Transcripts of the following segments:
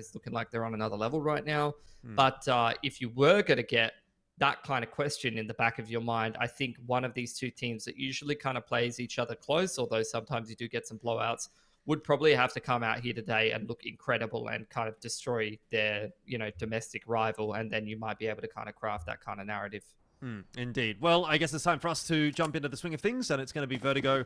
is looking like they're on another level right now. But if you were going to get that kind of question in the back of your mind, I think one of these two teams that usually kind of plays each other close, although sometimes you do get some blowouts, would probably have to come out here today and look incredible and kind of destroy their, domestic rival. And then you might be able to kind of craft that kind of narrative. Indeed. Well, I guess it's time for us to jump into the swing of things, and it's going to be Vertigo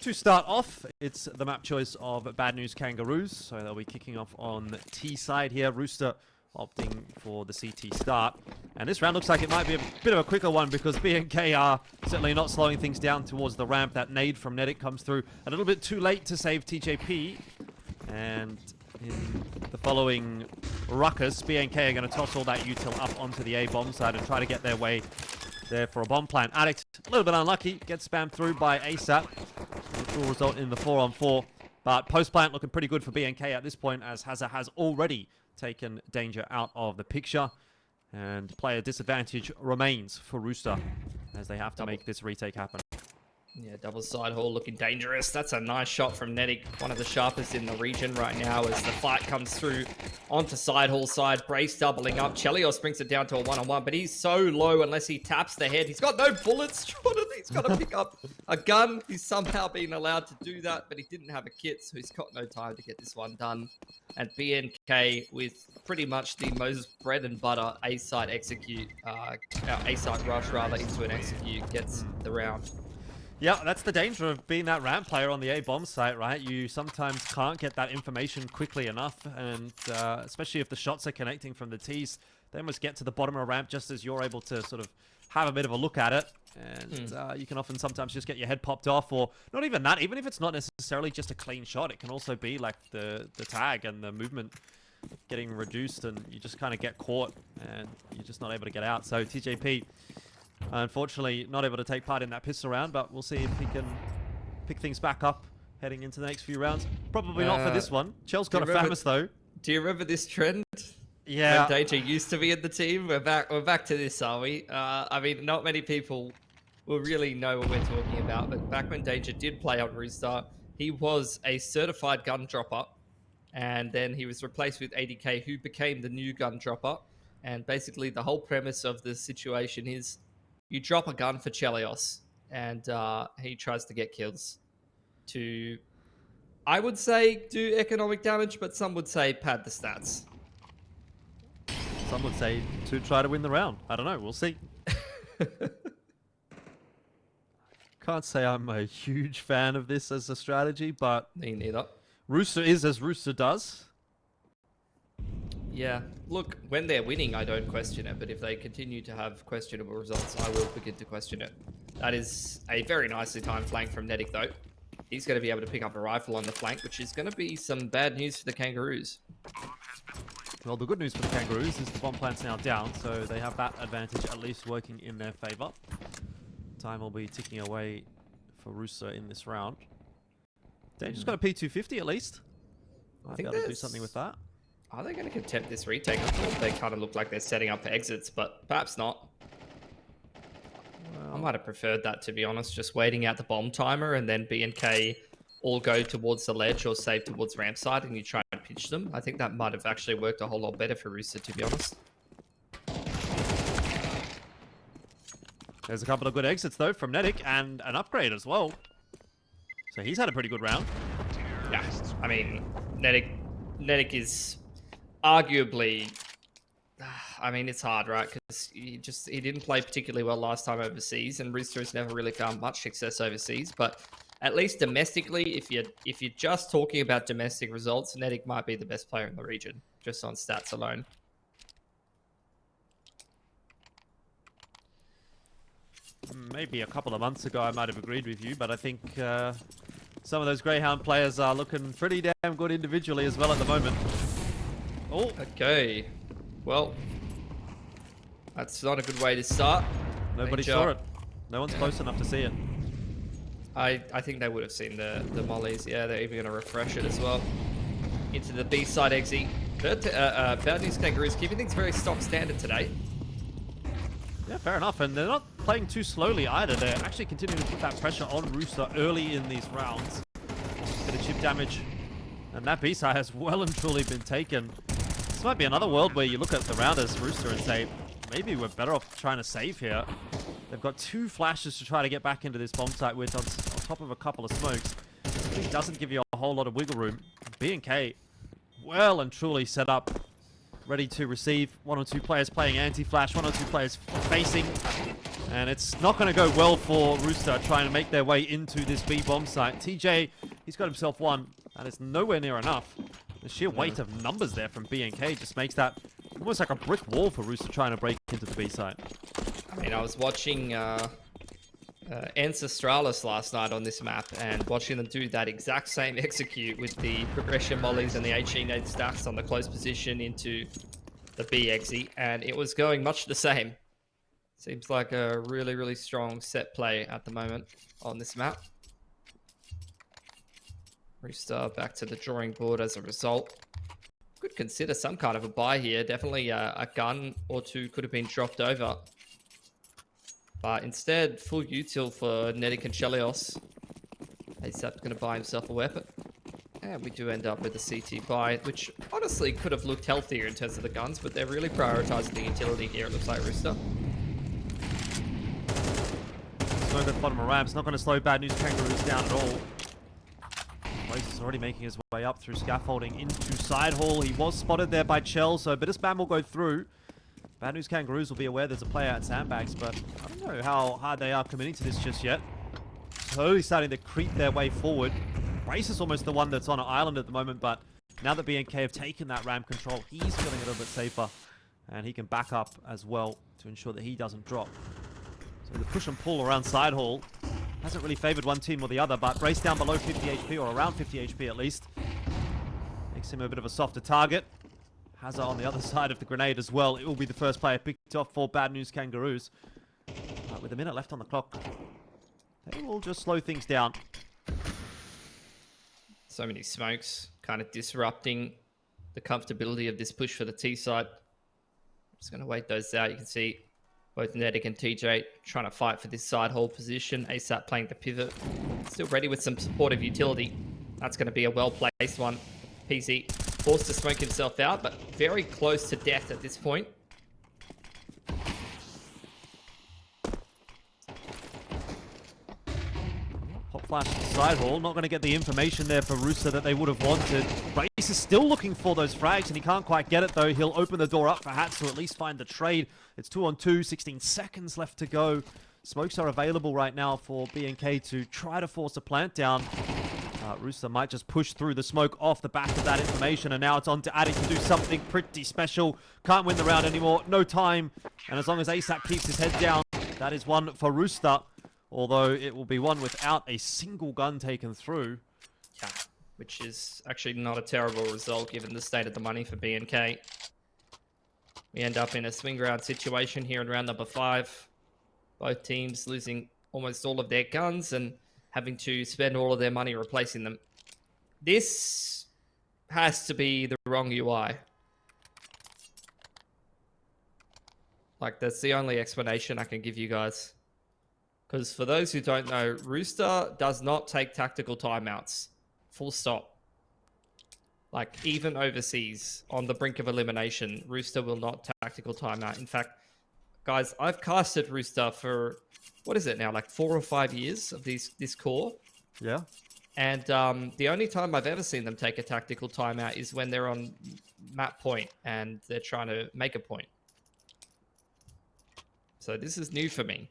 to start off. It's the map choice of Bad News Kangaroos, so they'll be kicking off on the T side here. Rooster opting for the CT start. And this round looks like it might be a bit of a quicker one because BNK are certainly not slowing things down towards the ramp. That nade from NETTIK comes through a little bit too late to save TJP. And in the following ruckus, BNK are going to toss all that util up onto the A bomb side and try to get their way there for a bomb plant. Addict, a little bit unlucky, gets spammed through by ASAP, which will result in the 4-on-4. But post-plant looking pretty good for BNK at this point, as Hazza has already taken danger out of the picture. And player disadvantage remains for Rooster as they have to make this retake happen. Yeah, double side haul looking dangerous. That's a nice shot from NETTIK, one of the sharpest in the region right now as the fight comes through onto side haul side. Brace doubling up. Chelleos brings it down to a 1-on-1, but he's so low unless he taps the head. He's got no bullets, Jordan. He's got to pick up a gun. He's somehow been allowed to do that, but he didn't have a kit, so he's got no time to get this one done. And BNK with pretty much the most bread and butter A-side execute, A-side rush rather, into an execute, gets the round. Yeah, that's the danger of being that ramp player on the A-bomb site, right? You sometimes can't get that information quickly enough, and especially if the shots are connecting from the T's, they must get to the bottom of a ramp just as you're able to sort of have a bit of a look at it, and you can often sometimes just get your head popped off, or not even that, even if it's not necessarily just a clean shot, it can also be like the tag and the movement getting reduced, and you just kind of get caught, and you're just not able to get out. So TJP, unfortunately, not able to take part in that pistol round, but we'll see if he can pick things back up heading into the next few rounds. Probably not for this one. Chell's got a Famous, though. Do you remember this trend? Yeah. When Danger used to be in the team? We're back to this, are we? I mean, not many people will really know what we're talking about, but back when Danger did play on Rooster, he was a certified gun dropper, and then he was replaced with ADK, who became the new gun dropper. And basically, the whole premise of the situation is you drop a gun for chelleos, and he tries to get kills to, I would say, do economic damage, but some would say pad the stats. Some would say to try to win the round. I don't know. We'll see. Can't say I'm a huge fan of this as a strategy, but Me neither. Rooster is as Rooster does. Yeah, look, when they're winning, I don't question it, but if they continue to have questionable results, I will begin to question it. That is a very nicely timed flank from NETTIK, though. He's going to be able to pick up a rifle on the flank, which is going to be some bad news for the Kangaroos. Well, the good news for the Kangaroos is the bomb plant's now down, so they have that advantage at least working in their favor. Time will be ticking away for Rooster in this round. Danger's got a P250 at least. Might be able to do something with that. Are they going to contempt this retake? I thought they kind of look like they're setting up for exits, but perhaps not. Well, I might have preferred that, to be honest, just waiting out the bomb timer and then BNK all go towards the ledge or save towards ramp side and you try and pitch them. I think that might have actually worked a whole lot better for Rooster, to be honest. There's a couple of good exits, though, from NETTIK, and an upgrade as well. So he's had a pretty good round. Yeah, I mean, NETTIK is arguably... I mean, it's hard, right? Because he didn't play particularly well last time overseas, and Rooster has never really found much success overseas. But at least domestically, if you're just talking about domestic results, NETTIK might be the best player in the region, just on stats alone. Maybe a couple of months ago I might have agreed with you, but I think some of those Greyhound players are looking pretty damn good individually as well at the moment. Oh, okay. Well, that's not a good way to start. Nobody saw it. No one's close enough to see it. I think they would have seen the mollies. Yeah, they're even going to refresh it as well. Into the B side exit. Bad News Kangaroos keeping things very stock standard today. Yeah, fair enough. And they're not playing too slowly either. They're actually continuing to put that pressure on Rooster early in these rounds. Bit of chip damage. And that B side has well and truly been taken. This might be another world where you look at the rounders, Rooster, and say, maybe we're better off trying to save here. They've got 2 flashes to try to get back into this bomb site with on top of a couple of smokes. It doesn't give you a whole lot of wiggle room. B&K well and truly set up, ready to receive. 1 or 2 players playing anti-flash, 1 or 2 players facing. And it's not going to go well for Rooster trying to make their way into this B bomb site. TJ, he's got himself 1, and it's nowhere near enough. The sheer weight of numbers there from B&K just makes that almost like a brick wall for Rooster trying to break into the B site. I mean, I was watching Ancestralis last night on this map and watching them do that exact same execute with the progression mollies and the HE nade stacks on the close position into the B exit, and it was going much the same. Seems like a really, really strong set play at the moment on this map. Rooster back to the drawing board as a result. Could consider some kind of a buy here. Definitely a gun or 2 could have been dropped over. But instead, full util for NETTIK and chelleos. ASAP's going to buy himself a weapon. And we do end up with a CT buy, which honestly could have looked healthier in terms of the guns, but they're really prioritizing the utility here, it looks like, Rooster. Smoke at the bottom of ramps, not going to slow Bad News Kangaroos down at all. Blaze is already making his way up through scaffolding into side hall. He was spotted there by Chell, so a bit of spam will go through. Bad News Kangaroos will be aware there's a player at sandbags, but I don't know how hard they are committing to this just yet. Slowly starting to creep their way forward. Brace is almost the one that's on an island at the moment, but now that B&K have taken that ramp control, he's feeling a little bit safer. And he can back up as well to ensure that he doesn't drop. So the push and pull around side hall hasn't really favored one team or the other, but Brace down below 50 HP, or around 50 HP at least. Makes him a bit of a softer target. Hazard on the other side of the grenade as well. It will be the first player picked off for Bad News Kangaroos. With a minute left on the clock, they will just slow things down. So many smokes, kind of disrupting the comfortability of this push for the T side. Just going to wait those out. You can see both NETTIK and TJ trying to fight for this side hall position. ASAP playing the pivot. Still ready with some supportive utility. That's going to be a well-placed one. PZ forced to smoke himself out, but very close to death at this point. Hot flash to the side hall. Not going to get the information there for Rooster that they would have wanted. Brace is still looking for those frags, and he can't quite get it, though. He'll open the door up for Hats to at least find the trade. It's 2 on 2, 16 seconds left to go. Smokes are available right now for B&K to try to force a plant down. Rooster might just push through the smoke off the back of that information, and now it's on to NETTIK to do something pretty special. Can't win the round anymore, no time. And as long as ASAP keeps his head down, that is one for Rooster. Although it will be one without a single gun taken through. Yeah, which is actually not a terrible result given the state of the money for B&K. We end up in a swing round situation here in round number 5. Both teams losing almost all of their guns and having to spend all of their money replacing them. This has to be the wrong UI. Like, that's the only explanation I can give you guys. Because for those who don't know, Rooster does not take tactical timeouts. Full stop. Like, even overseas, on the brink of elimination, Rooster will not tactical timeout. In fact, guys, I've casted Rooster for, what is it now, like 4 or 5 years of this core. Yeah. And the only time I've ever seen them take a tactical timeout is when they're on map point and they're trying to make a point. So this is new for me.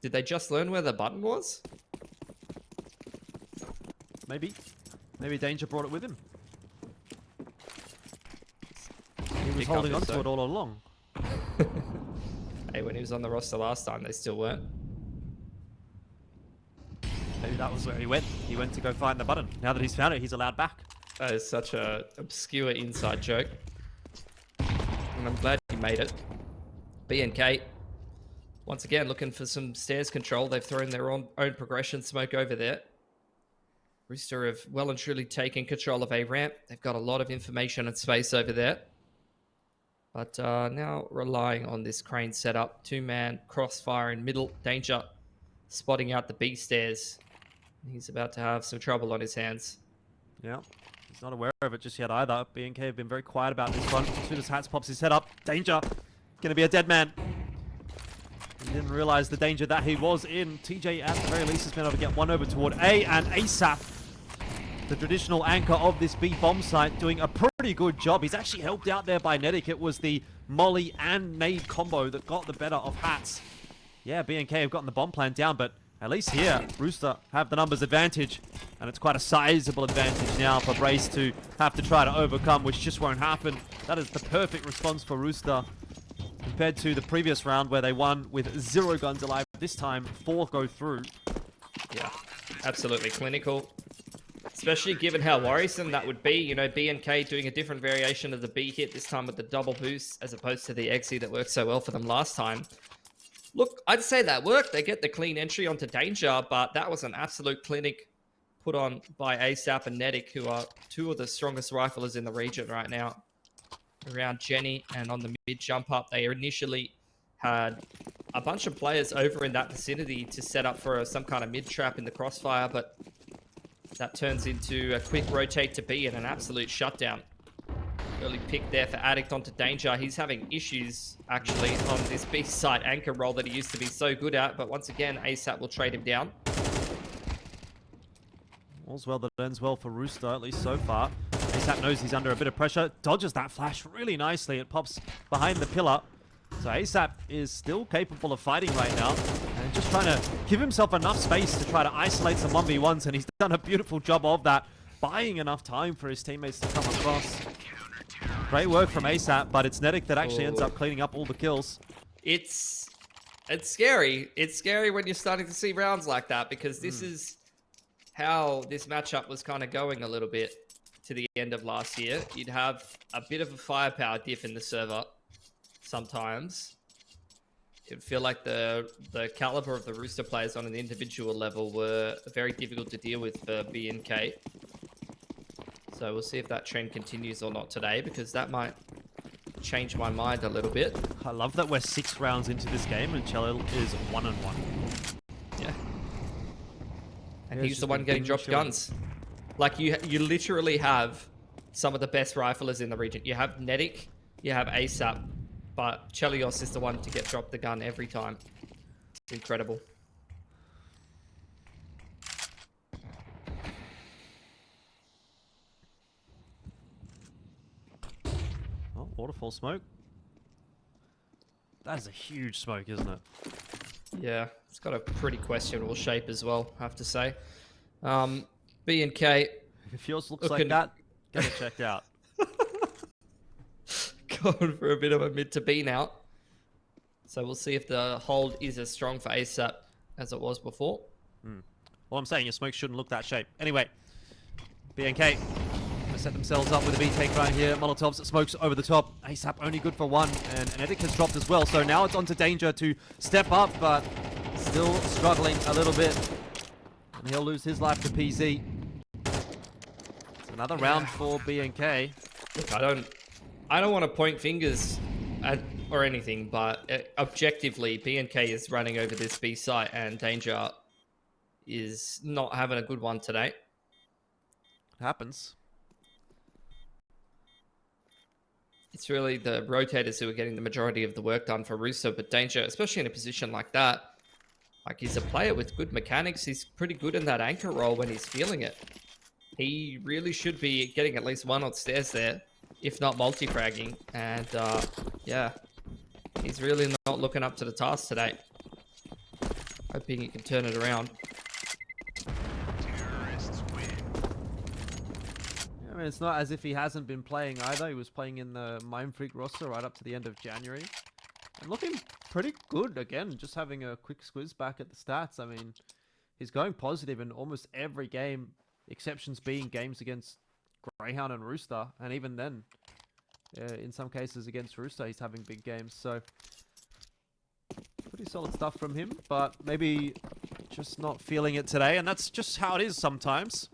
Did they just learn where the button was? Maybe. Maybe Danger brought it with him. He was holding on to it all along. Hey, when he was on the roster last time, they still weren't. Maybe that was where he went. He went to go find the button. Now that he's found it, he's allowed back. That is such a obscure inside joke. And I'm glad he made it. B&K, once again, looking for some stairs control. They've thrown their own progression smoke over there. Rooster have well and truly taken control of a ramp. They've got a lot of information and space over there. But now relying on this crane setup. 2-man crossfire in middle. Danger spotting out the B stairs. He's about to have some trouble on his hands. Yeah. He's not aware of it just yet either. BNK have been very quiet about this one. As soon as Hats pops his head up, danger. Gonna be a dead man. He didn't realize the danger that he was in. TJ at the very least has been able to get one over toward A, and ASAP, the traditional anchor of this B bomb site, doing a pretty good job. He's actually helped out there by NETTIK. It was the molly and nade combo that got the better of Hats. Yeah, BNK have gotten the bomb plan down, but at least here, Rooster have the numbers advantage. And it's quite a sizable advantage now for Brace to have to try to overcome, which just won't happen. That is the perfect response for Rooster, compared to the previous round where they won with 0 guns alive. This time, 4 go through. Yeah, absolutely clinical. Especially given how worrisome that would be. You know, BNK doing a different variation of the B hit, this time with the double boost, as opposed to the XE that worked so well for them last time. Look, I'd say that worked. They get the clean entry onto Danger, but that was an absolute clinic put on by ASAP and NETTIK, who are 2 of the strongest riflers in the region right now. Around Jenny and on the mid jump up, they initially had a bunch of players over in that vicinity to set up for some kind of mid trap in the crossfire, but that turns into a quick rotate to B and an absolute shutdown. Early pick there for Addict onto Danger. He's having issues, actually, on this B side anchor role that he used to be so good at, but once again, ASAP will trade him down. All's well that ends well for Rooster, at least so far. ASAP knows he's under a bit of pressure, dodges that flash really nicely. It pops behind the pillar. So ASAP is still capable of fighting right now, and just trying to give himself enough space to try to isolate some 1v1s, and he's done a beautiful job of that, buying enough time for his teammates to come across. Great work from ASAP, but it's NETTIK that actually ends up cleaning up all the kills. It's scary. It's scary when you're starting to see rounds like that, because this is how this matchup was kind of going a little bit to the end of last year. You'd have a bit of a firepower diff in the server sometimes. It'd feel like the caliber of the Rooster players on an individual level were very difficult to deal with for BNK. So we'll see if that trend continues or not today, because that might change my mind a little bit. I love that we're 6 rounds into this game and Chelleos is 1-1. Yeah. And Yeah, he's the one getting dropped guns. Like, you literally have some of the best riflers in the region. You have NETTIK, you have ASAP, but chelleos is the one to get dropped the gun every time. It's incredible. Oh, waterfall smoke. That is a huge smoke, isn't it? Yeah, it's got a pretty questionable shape as well, I have to say. B&K. If yours looks like that, get it checked out. Going for a bit of a mid to B now. So we'll see if the hold is as strong for ASAP as it was before. Well, I'm saying your smoke shouldn't look that shape. Anyway, BNK set themselves up with a B take right here. Molotovs smokes over the top. ASAP only good for 1, and NETTIK has dropped as well. So now it's on to Danger to step up, but still struggling a little bit. And he'll lose his life to PZ. It's another round for BNK. Look, I don't want to point fingers at or anything, but objectively, BNK is running over this B site, and Danger is not having a good one today. It happens. It's really the rotators who are getting the majority of the work done for Rooster, but Danger, especially in a position like that, like, he's a player with good mechanics. He's pretty good in that anchor role when he's feeling it. He really should be getting at least 1 on stairs there, if not multi-fragging. And yeah, he's really not looking up to the task today. Hoping he can turn it around. I mean, it's not as if he hasn't been playing either. He was playing in the Mind Freak roster right up to the end of January. And looking pretty good again, just having a quick squiz back at the stats. I mean, he's going positive in almost every game, exceptions being games against Greyhound and Rooster. And even then, in some cases against Rooster, he's having big games. So, pretty solid stuff from him, but maybe just not feeling it today. And that's just how it is sometimes.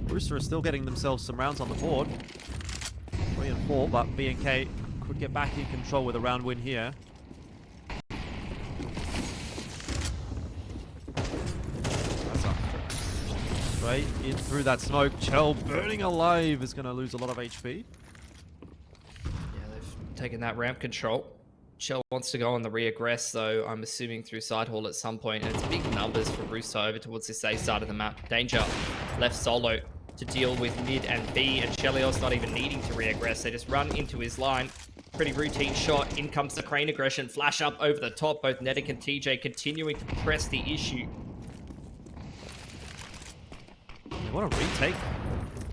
Rooster is still getting themselves some rounds on the board. 3 and 4, but BNK could get back in control with a round win here. That's up. Straight in through that smoke. Chell burning alive is going to lose a lot of HP. Yeah, they've taken that ramp control. Chell wants to go on the re-aggress, though, I'm assuming through side hall at some point. And it's big numbers for Rooster over towards this A side of the map. Danger left solo to deal with mid and B, and chelleos not even needing to re-aggress. They just run into his line. Pretty routine shot. In comes the crane aggression. Flash up over the top. Both NETTIK and TJ continuing to press the issue. They want to retake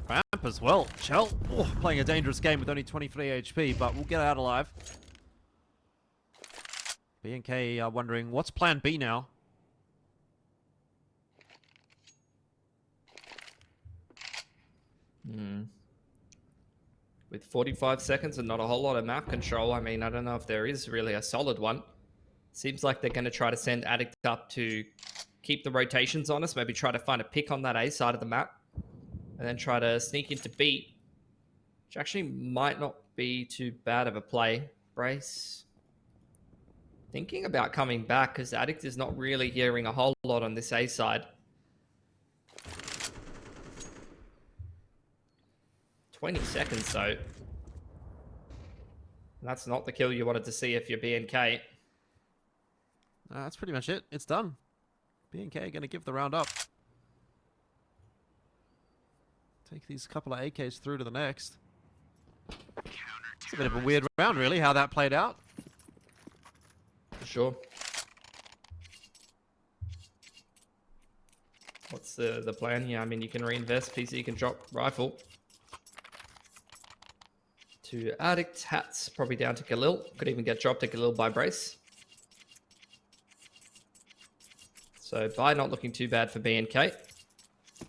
ramp as well. Chell playing a dangerous game with only 23 HP, but we'll get out alive. B&K are wondering, what's plan B now? With 45 seconds and not a whole lot of map control, I mean, I don't know if there is really a solid one. Seems like they're going to try to send Addict up to keep the rotations on us, maybe try to find a pick on that A side of the map, and then try to sneak into B, which actually might not be too bad of a play. Brace thinking about coming back because Addict is not really hearing a whole lot on this A side. 20 seconds though. And that's not the kill you wanted to see if you're B&K. That's pretty much it. It's done. B&K are going to give the round up. Take these couple of AKs through to the next. It's a bit of a weird round, really, how that played out. For sure. What's the plan here? I mean, you can reinvest. PC can drop rifle. To Addict. Hats probably down to Galil. Could even get dropped to Galil by Brace. So Buy not looking too bad for B&K.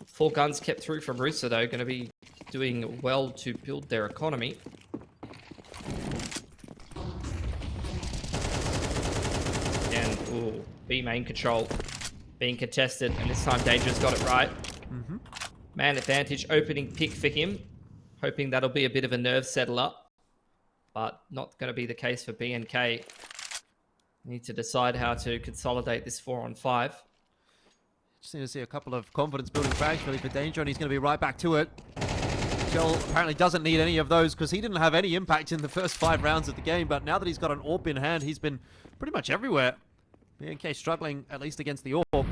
4 guns kept through from Rooster though. Going to be doing well to build their economy. And ooh, B main control being contested, and this time Danger's got it right. Man advantage opening pick for him. Hoping that'll be a bit of a nerve settler, but not going to be the case for B&K. Need to decide how to consolidate this 4-on-5. Just need to see a couple of confidence building frags really for Danger, and he's going to be right back to it. Chell apparently doesn't need any of those because he didn't have any impact in the first 5 rounds of the game, but now that he's got an AWP in hand, he's been pretty much everywhere. B&K struggling at least against the AWP,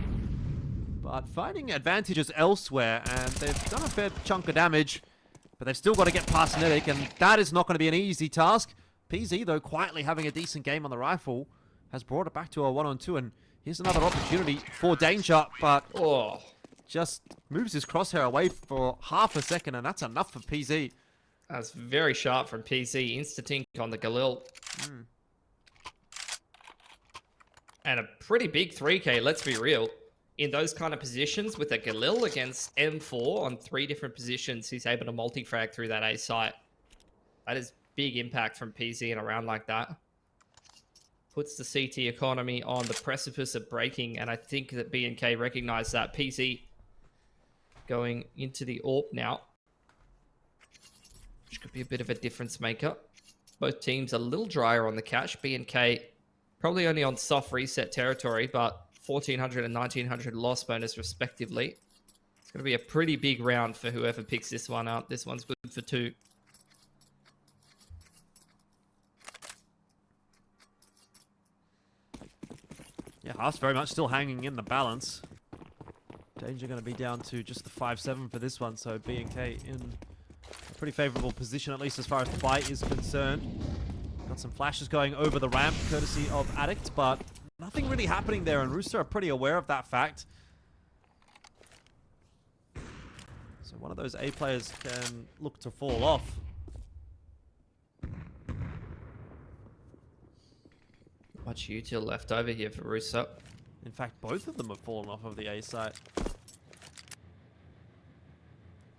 but finding advantages elsewhere, and they've done a fair chunk of damage, but they've still got to get past NETTIK, and that is not going to be an easy task. PZ, though, quietly having a decent game on the rifle, has brought it back to a 1-on-2, and here's another opportunity for Danger, but just moves his crosshair away for half a second, and that's enough for PZ. That's very sharp from PZ. Insta-tink on the Galil. And a pretty big 3K, let's be real. In those kind of positions with a Galil against M4 on 3 different positions, he's able to multi-frag through that A site. That is big impact from PZ in a round like that. Puts the CT economy on the precipice of breaking, and I think that B&K recognize that. PZ going into the AWP now, which could be a bit of a difference maker. Both teams a little drier on the cash. B&K probably only on soft reset territory, but 1,400 and 1,900 loss bonus respectively. It's going to be a pretty big round for whoever picks this one up. This one's good for 2. Yeah, Haas very much still hanging in the balance. Danger going to be down to just the 5-7 for this one, so B&K in a pretty favorable position, at least as far as the fight is concerned. Got some flashes going over the ramp, courtesy of Addict, but nothing really happening there, and Rooster are pretty aware of that fact. So one of those A players can look to fall off. Much util left over here for Rooster. In fact, both of them have fallen off of the A site. At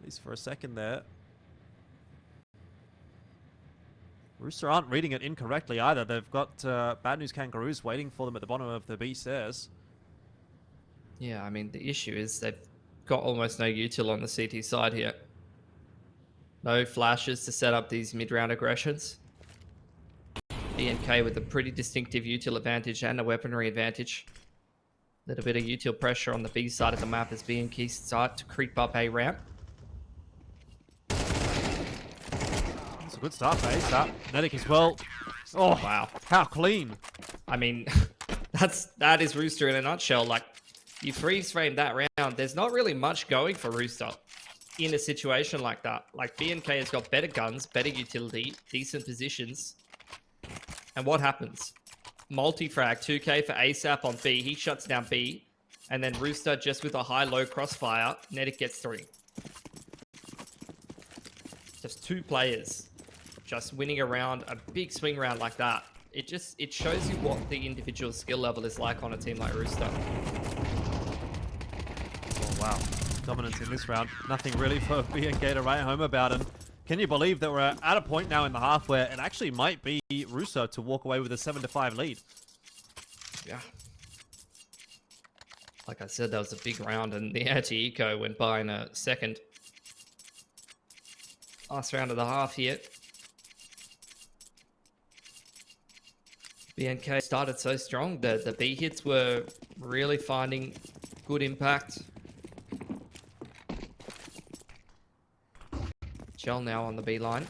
least for a second there. Rooster aren't reading it incorrectly either. They've got Bad News Kangaroos waiting for them at the bottom of the B stairs. Yeah, I mean, the issue is they've got almost no util on the CT side here. No flashes to set up these mid-round aggressions. B&K with a pretty distinctive util advantage and a weaponry advantage. Little bit of util pressure on the B side of the map as BNK start to creep up A ramp. It's a good start for ASAP. NETTIK as well. Oh, Wow. how clean. I mean, that is Rooster in a nutshell. Like, you freeze frame that round. There's not really much going for Rooster in a situation like that. Like, BNK has got better guns, better utility, decent positions. And what happens? Multi-frag, 2k for ASAP on B. He shuts down B. And then Rooster just with a high-low crossfire. NETTIK gets 3. Just 2 players just winning around a big swing round like that. It shows you what the individual skill level is like on a team like Rooster. Oh, wow. Dominance in this round. Nothing really for BNK to write home about. And can you believe that we're at a point now in the half where it actually might be Rooster to walk away with a 7-5 lead? Yeah. Like I said, that was a big round, and the anti-eco went by in a second. Last round of the half here. BNK started so strong. The B hits were really finding good impact. Chell now on the B line.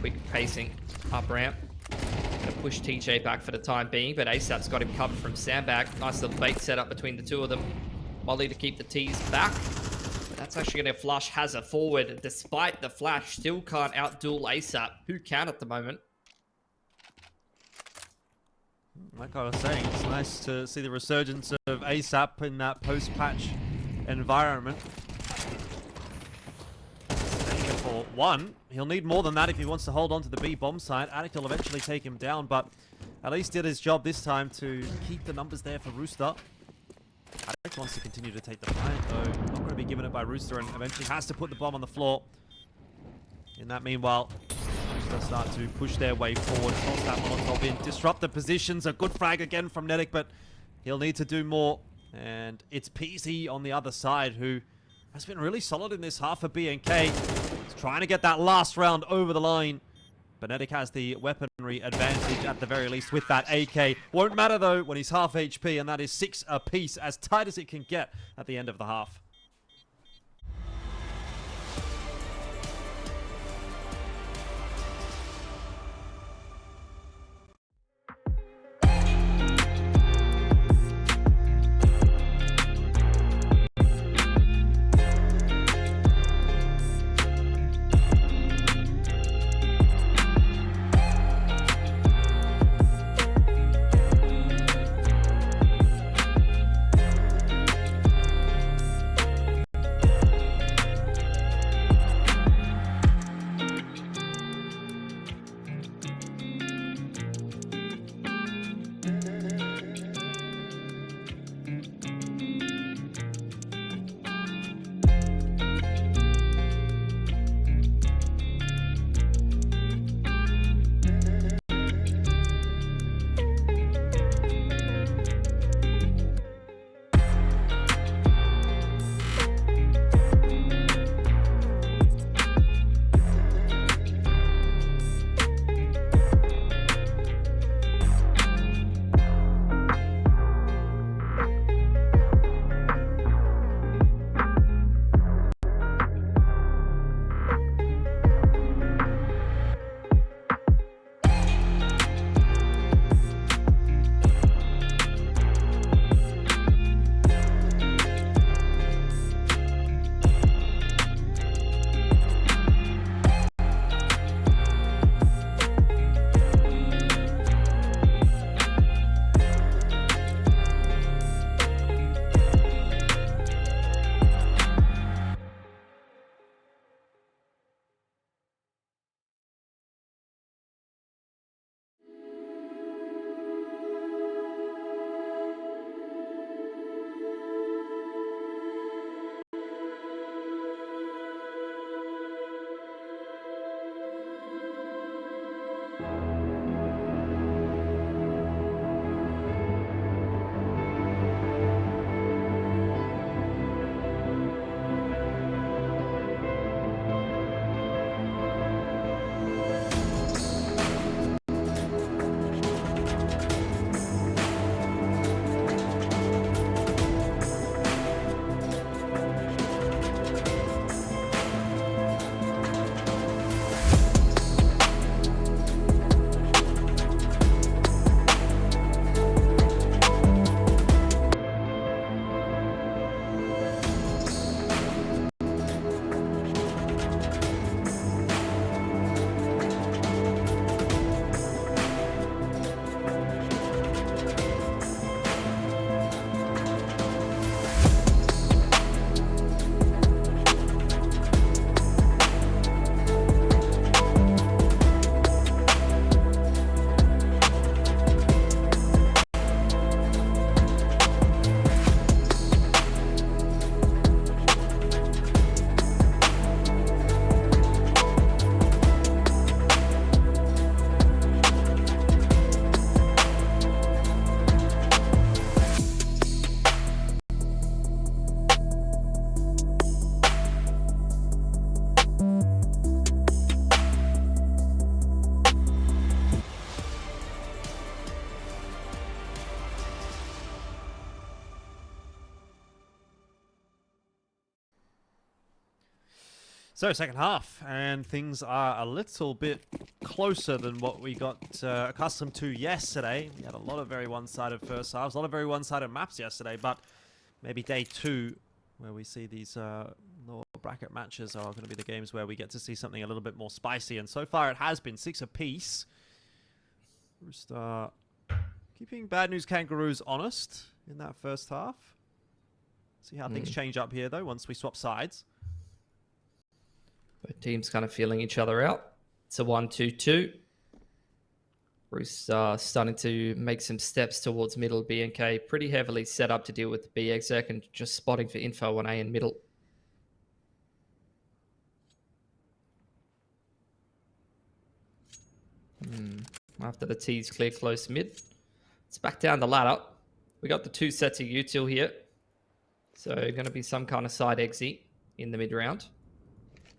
Quick pacing up ramp. Gonna push TJ back for the time being, but ASAP's got him covered from sandbag. Nice little bait set up between the two of them. Molly to keep the T's back. But that's actually gonna flush Hazard forward. Despite the flash, still can't outduel ASAP. Who can at the moment? Like I was saying, it's nice to see the resurgence of ASAP in that post-patch environment. For one, he'll need more than that if he wants to hold on to the B bomb site. Addict will eventually take him down, but at least did his job this time to keep the numbers there for Rooster. Addict wants to continue to take the plant, though. Not going to be given it by Rooster, and eventually has to put the bomb on the floor. In that meanwhile, Rooster start to push their way forward. Toss that Molotov in. Disrupt the positions. A good frag again from NETTIK, but he'll need to do more. And it's PZ on the other side, who has been really solid in this half for BNK. He's trying to get that last round over the line. But NETTIK has the weaponry advantage at the very least with that AK. Won't matter though when he's half HP, and that is 6 apiece, as tight as it can get at the end of the half. So, second half, and things are a little bit closer than what we got accustomed to yesterday. We had a lot of very one-sided first halves, a lot of very one-sided maps yesterday, but maybe day 2, where we see these lower bracket matches, are going to be the games where we get to see something a little bit more spicy, and so far it has been 6 apiece. Rooster keeping Bad News Kangaroos honest in that first half. See how things change up here, though, once we swap sides. Both teams kind of feeling each other out. It's a 1-2-2. Rooster starting to make some steps towards middle. B&K pretty heavily set up to deal with the B exec and just spotting for info on A and middle. After the T's clear close mid. It's back down the ladder. We got the 2 sets of util here. So going to be some kind of side exit in the mid round.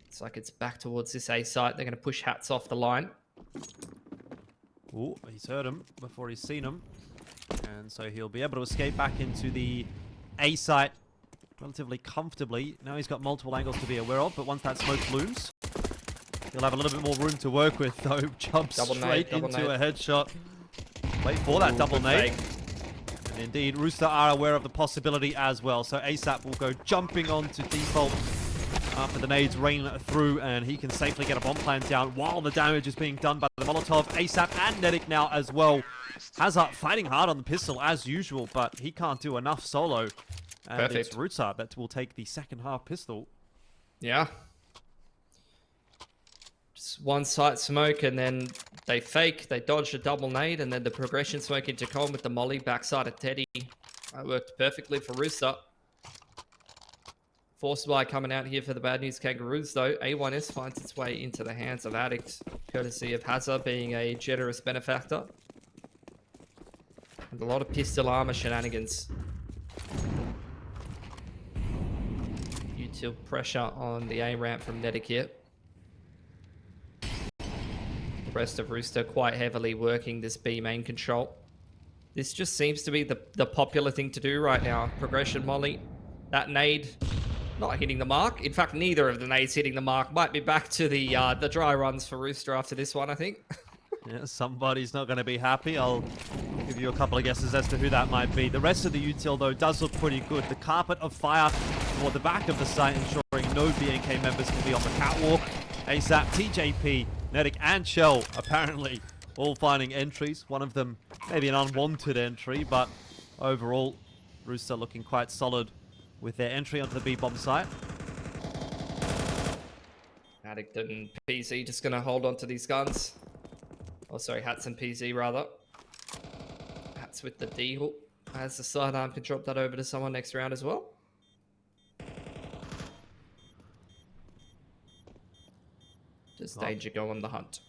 It's like it's back towards this A site. They're going to push hats off the line. Oh, he's heard him before he's seen him. And so he'll be able to escape back into the A site relatively comfortably. Now he's got multiple angles to be aware of, but once that smoke blooms, he'll have a little bit more room to work with, though. Jumps straight into a headshot. Wait for that double nade. And indeed, Rooster are aware of the possibility as well. So ASAP will go jumping onto default after the nades rain through, and he can safely get a bomb plant down while the damage is being done by the Molotov. ASAP and NETTIK now as well. Hazard fighting hard on the pistol as usual, but he can't do enough solo. And Perfect. It's Rooster that will take the second half pistol. Yeah. Just one site smoke, and then they fake. They dodge a double nade, and then the progression smoke into Colm with the molly backside of Teddy. That worked perfectly for Rooster. Force by coming out here for the Bad News Kangaroos, though. A1S finds its way into the hands of Addict, courtesy of Hazard being a generous benefactor. And a lot of pistol armor shenanigans. Util pressure on the A ramp from NETTIK here. The rest of Rooster quite heavily working this B main control. This just seems to be the popular thing to do right now. Progression molly. That nade not hitting the mark. In fact, neither of the nades hitting the mark. Might be back to the dry runs for Rooster after this one, I think. Yeah, somebody's not going to be happy. I'll give you a couple of guesses as to who that might be. The rest of the util, though, does look pretty good. The carpet of fire toward the back of the site, ensuring no B&K members can be on the catwalk. ASAP, TJP, NETTIK, and Chell, apparently, all finding entries. One of them maybe an unwanted entry, but overall, Rooster looking quite solid with their entry onto the B-bomb site. Addict and PZ just going to hold on to these guns. Oh, sorry, Hats and PZ, rather. Hats with the D-hook. As the sidearm can drop that over to someone next round as well. Does Danger go on the hunt?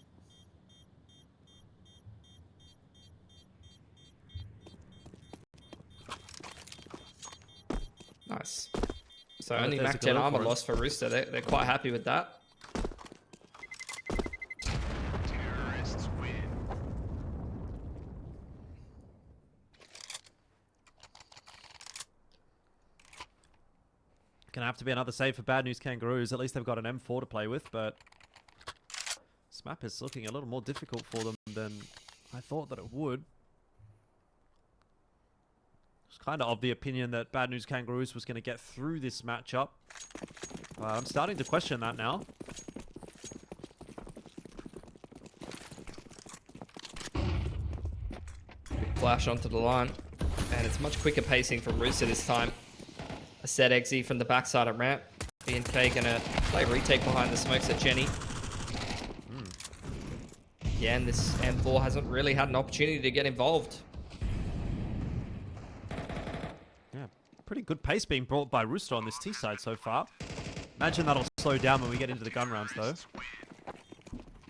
Nice. So only there's a Mac 10 goal armor for him. loss for Rooster. They're quite happy with that. Gonna have to be another save for Bad News Kangaroos. At least they've got an M4 to play with, but this map is looking a little more difficult for them than I thought that it would. I was kind of the opinion that Bad News Kangaroos was going to get through this matchup. I'm starting to question that now. Flash onto the line. And it's much quicker pacing from Rooster this time. A set exit from the backside of ramp. B&K gonna play retake behind the smokes at Jenny. Yeah, and this M4 hasn't really had an opportunity to get involved. Yeah, pretty good pace being brought by Rooster on this T side so far. Imagine that'll slow down when we get into the gun rounds, though.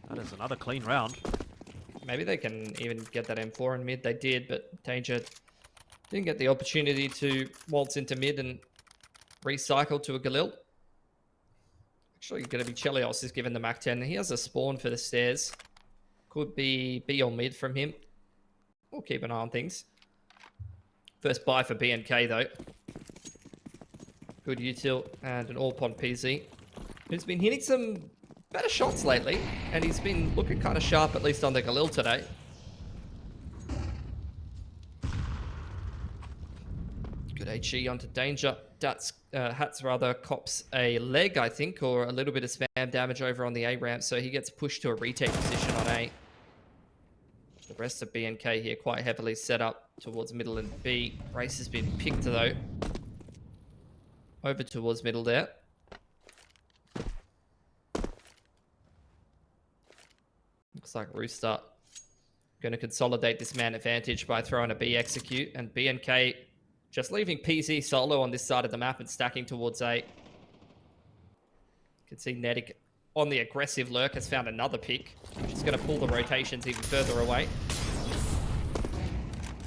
That is another clean round. Maybe they can even get that M4 in mid. They did, but Danger didn't get the opportunity to waltz into mid and recycle to a Galil. Actually, going to be chelleos is given the Mac 10. He has a spawn for the stairs. Could be B or mid from him. We'll keep an eye on things. First buy for B&K, though. Good util and an AWP on PZ. who's been hitting some better shots lately, and he's been looking kind of sharp, at least on the Galil today. Good HE onto Danger. Hats rather cops a leg, I think, or a little bit of spam damage over on the A ramp, so he gets pushed to a retake position on A. The rest of BNK here quite heavily set up towards middle and B. Brace has been picked though. Over towards middle there. Looks like Rooster going to consolidate this man advantage by throwing a B execute, and BNK just leaving PZ solo on this side of the map and stacking towards A. You can see NETTIK on the aggressive lurk has found another pick. Just going to pull the rotations even further away.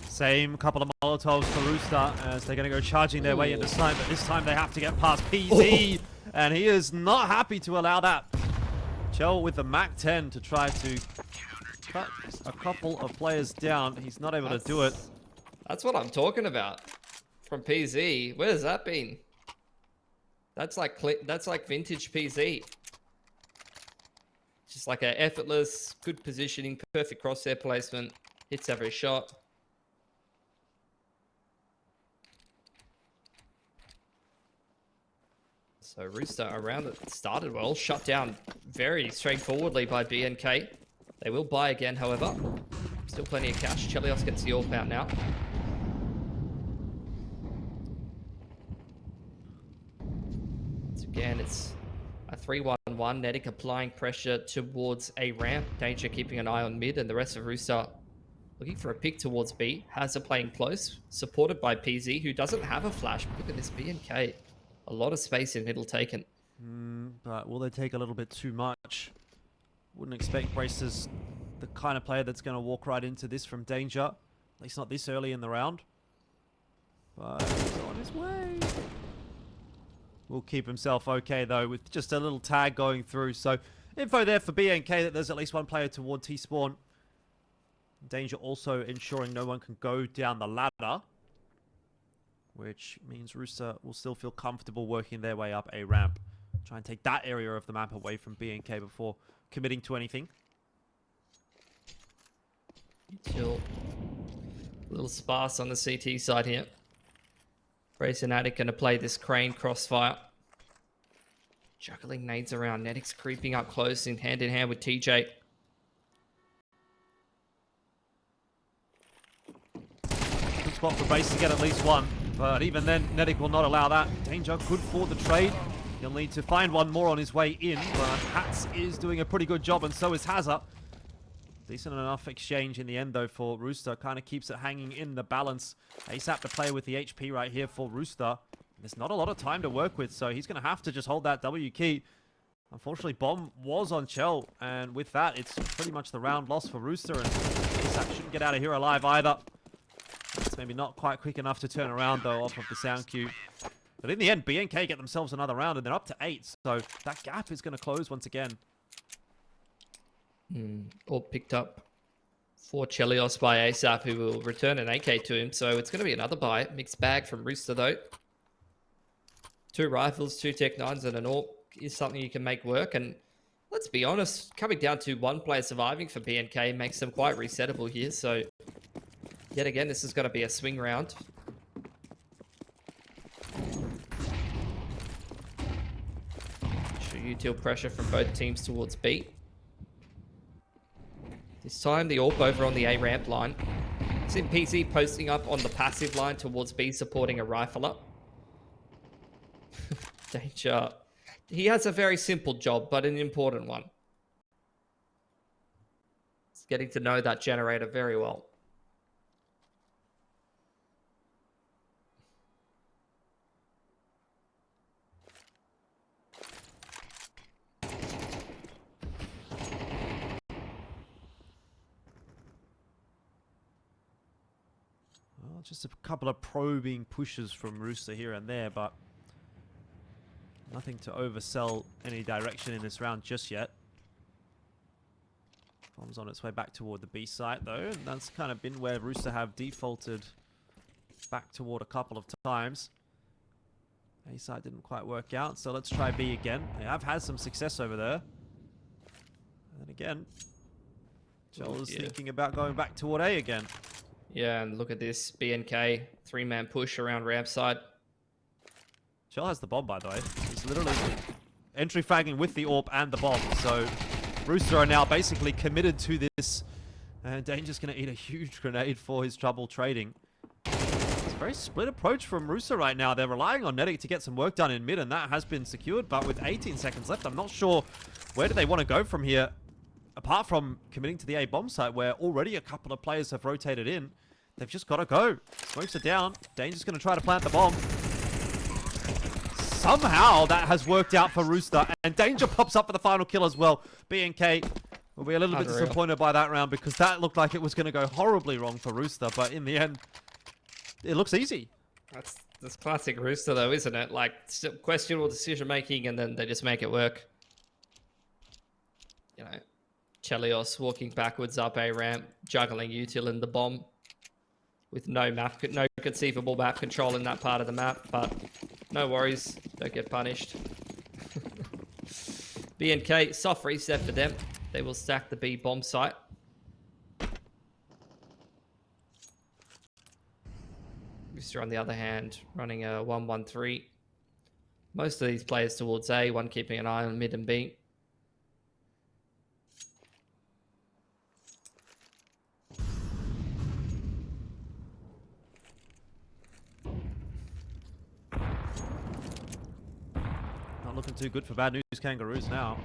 Same couple of Molotovs for Rooster as they're going to go charging their way into site, but this time they have to get past PZ, and he is not happy to allow that. Chell with the Mac 10 to try to cut a couple of players down. He's not able to do it. That's what I'm talking about. From PZ, where's that been? That's like vintage PZ. Just like a effortless, good positioning, perfect crosshair placement, hits every shot. So Rooster around it started well, shut down very straightforwardly by BNK. They will buy again, however. Still plenty of cash. Chelleos gets the AWP out now. Once again, it's a 3-1-1. NETTIK applying pressure towards A ramp. Danger keeping an eye on mid, and the rest of Rooster looking for a pick towards B. Hazza playing close, supported by PZ, who doesn't have a flash. But look at this BNK. A lot of space in middle taken. But will they take a little bit too much? Wouldn't expect Braces the kind of player that's going to walk right into this from Danger. At least not this early in the round. But he's on his way. Will keep himself okay, though, with just a little tag going through. So, info there for BNK that there's at least one player toward T-spawn. Danger also ensuring no one can go down the ladder, which means Rooster will still feel comfortable working their way up A ramp. Try and take that area of the map away from BNK before committing to anything. Still a little sparse on the CT side here. Brace and NETTIK going to play this crane crossfire. Juggling nades around. NETTIK's creeping up close in hand with TJ. Good spot for Brace to get at least one. But even then, NETTIK will not allow that. Danger good for the trade. He'll need to find one more on his way in. But Hats is doing a pretty good job, and so is Hazza. Decent enough exchange in the end, though, for Rooster. Kind of keeps it hanging in the balance. ASAP to play with the HP right here for Rooster. There's not a lot of time to work with, so he's going to have to just hold that W key. Unfortunately, Bomb was on Chell, and with that, it's pretty much the round loss for Rooster, and ASAP shouldn't get out of here alive either. It's maybe not quite quick enough to turn around, though, off of the sound cue. But in the end, BNK get themselves another round, and they're up to 8, so that gap is going to close once again. All picked up for chelleos by ASAP, who will return an AK to him. So it's going to be another buy. Mixed bag from Rooster, though. 2 rifles, 2 Tech 9s, and an AWP is something you can make work. And let's be honest, coming down to 1 player surviving for BNK makes them quite resettable here. So yet again, this is going to be a swing round. Show util pressure from both teams towards B. This time the AWP over on the A ramp line. See PZ posting up on the passive line towards B, supporting a rifler. Danger. He has a very simple job, but an important one. He's getting to know that generator very well. Just a couple of probing pushes from Rooster here and there, but nothing to oversell any direction in this round just yet. Bomb's on its way back toward the B site, though, and that's kind of been where Rooster have defaulted back toward a couple of times. A side didn't quite work out, so let's try B again. They have had some success over there. And again, Joel is thinking about going back toward A again. Yeah, and look at this. BNK, 3-man push around ramp side. Chell has the bomb, by the way. He's literally entry fragging with the AWP and the bomb. So Rooster are now basically committed to this. And Danger's going to eat a huge grenade for his trouble trading. It's a very split approach from Rooster right now. They're relying on NETTIK to get some work done in mid, and that has been secured. But with 18 seconds left, I'm not sure where do they want to go from here. Apart from committing to the A bomb site, where already a couple of players have rotated in. They've just got to go. Smokes are down. Danger's going to try to plant the bomb. Somehow that has worked out for Rooster, and Danger pops up for the final kill as well. BNK will be a little bit disappointed by that round because that looked like it was going to go horribly wrong for Rooster, but in the end, it looks easy. That's classic Rooster though, isn't it? Like, questionable decision making, and then they just make it work. You know, chelleos walking backwards up A ramp, juggling util in the bomb with no conceivable map control in that part of the map, but no worries, don't get punished. BNK, soft reset for them. They will stack the B bomb site. Rooster, on the other hand, running a 1-1-3. Most of these players towards A, one keeping an eye on mid and B. Not looking too good for Bad News Kangaroos now.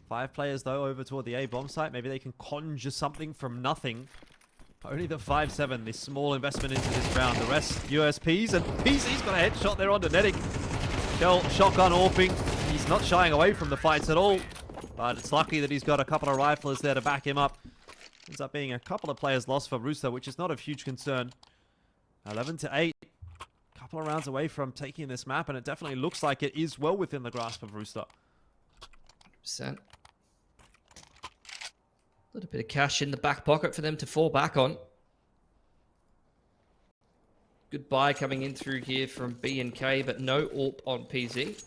5 players, though, over toward the A bomb site. Maybe they can conjure something from nothing. Only the 5-7, this small investment into this round. The rest, USPs, and PC's got a headshot there onto NETTIK. Shell, shotgun AWPing. He's not shying away from the fights at all. But it's lucky that he's got a couple of riflers there to back him up. Ends up being a couple of players lost for Rooster, which is not of huge concern. 11-8. Couple of rounds away from taking this map, and it definitely looks like it is well within the grasp of Rooster. 100%. A little bit of cash in the back pocket for them to fall back on. Good buy coming in through here from B&K, but no AWP on PZ.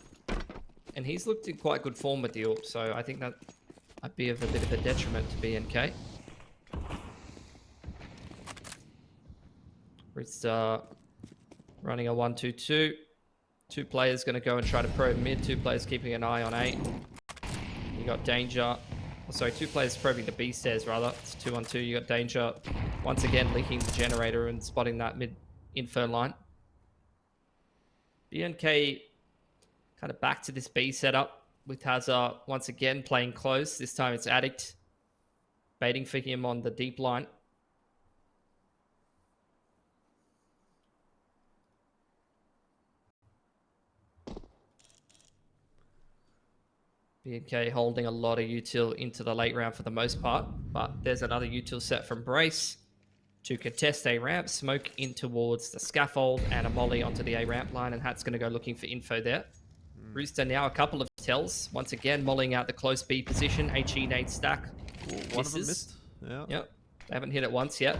And he's looked in quite good form with the AWP, so I think that might be of a bit of a detriment to B&K. Rooster running a 1-2-2. 2 players going to go and try to probe mid. 2 players keeping an eye on A. You got Danger. Sorry, 2 players probing the B stairs, rather. It's 2-on-2. You got Danger once again leaking the generator and spotting that mid-info line. BNK kind of back to this B setup with Hazard once again playing close. This time it's Addict baiting for him on the deep line. BNK holding a lot of util into the late round for the most part, but there's another util set from Brace to contest A ramp, smoke in towards the scaffold, and a molly onto the A ramp line, and Hat's going to go looking for info there. Rooster now a couple of tells, once again mollying out the close B position, HE nade stack. Ooh, one of them missed. Yeah. Yep, they haven't hit it once yet.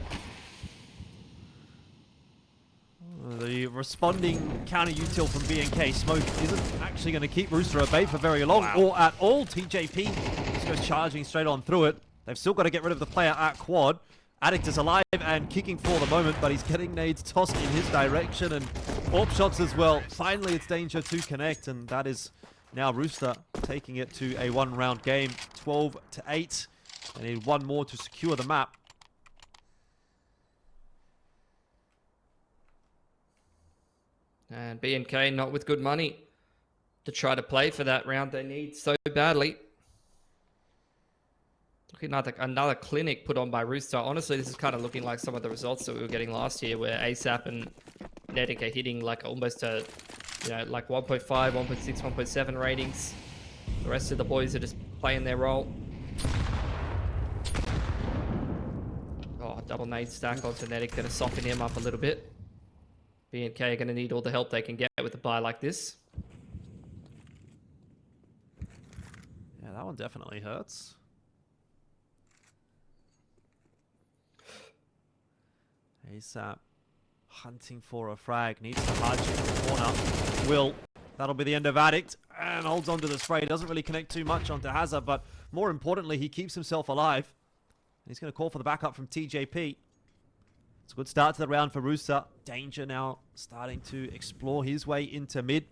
The responding counter util from BNK Smoke isn't actually going to keep Rooster at bay for very long or at all. TJP just goes charging straight on through it. They've still got to get rid of the player at quad. Addict is alive and kicking for the moment, but he's getting nades tossed in his direction and AWP shots as well. Finally, it's Danger to connect, and that is now Rooster taking it to a 1-round game, 12-8. They need 1 more to secure the map. And B&K not with good money to try to play for that round they need so badly. Looking like another clinic put on by Rooster. Honestly, this is kind of looking like some of the results that we were getting last year, where ASAP and NETTIK are hitting like almost a, you know, like 1.5, 1.6, 1.7 ratings. The rest of the boys are just playing their role. Oh, double nade stack onto NETTIK, gonna soften him up a little bit. B&K are going to need all the help they can get with a buy like this. Yeah, that one definitely hurts. ASAP hunting for a frag. Needs the hardship in the corner. Will. That'll be the end of Addict. And holds on to the spray. Doesn't really connect too much onto Hazard, but more importantly, he keeps himself alive. He's going to call for the backup from TJP. It's a good start to the round for Rooster. Danger now starting to explore his way into mid.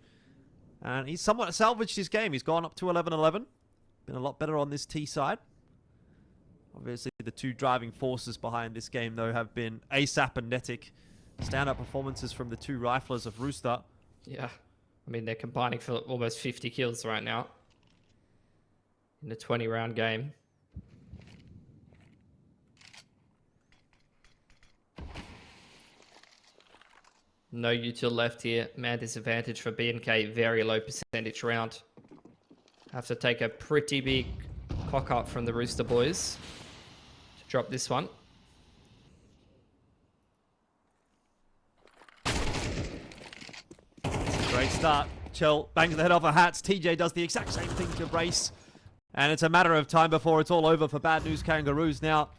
And he's somewhat salvaged his game. He's gone up to 11-11. Been a lot better on this T side. Obviously, the two driving forces behind this game, though, have been ASAP and NETTIK. Stand-up performances from the two riflers of Rooster. Yeah. I mean, they're combining for almost 50 kills right now in a 20-round game. No util left here. Man disadvantage for BNK. Very low percentage round. Have to take a pretty big cock up from the Rooster boys to drop this one. Great start. Chell bangs the head off of Hats. TJ does the exact same thing to Brace. And it's a matter of time before it's all over for Bad News Kangaroos now.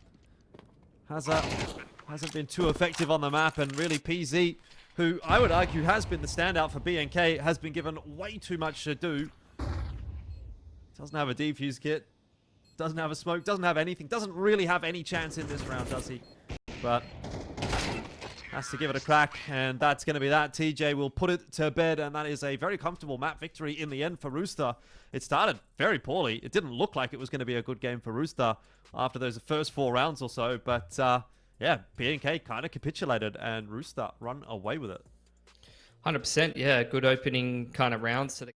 Hasn't been too effective on the map, and really PZ, who I would argue has been the standout for BNK, has been given way too much to do. Doesn't have a defuse kit. Doesn't have a smoke. Doesn't have anything. Doesn't really have any chance in this round, does he? But has to give it a crack, and that's going to be that. TJ will put it to bed, and that is a very comfortable map victory in the end for Rooster. It started very poorly. It didn't look like it was going to be a good game for Rooster after those first 4 rounds or so, but yeah, BNK kind of capitulated, and Rooster run away with it. 100%, yeah, good opening kind of rounds to the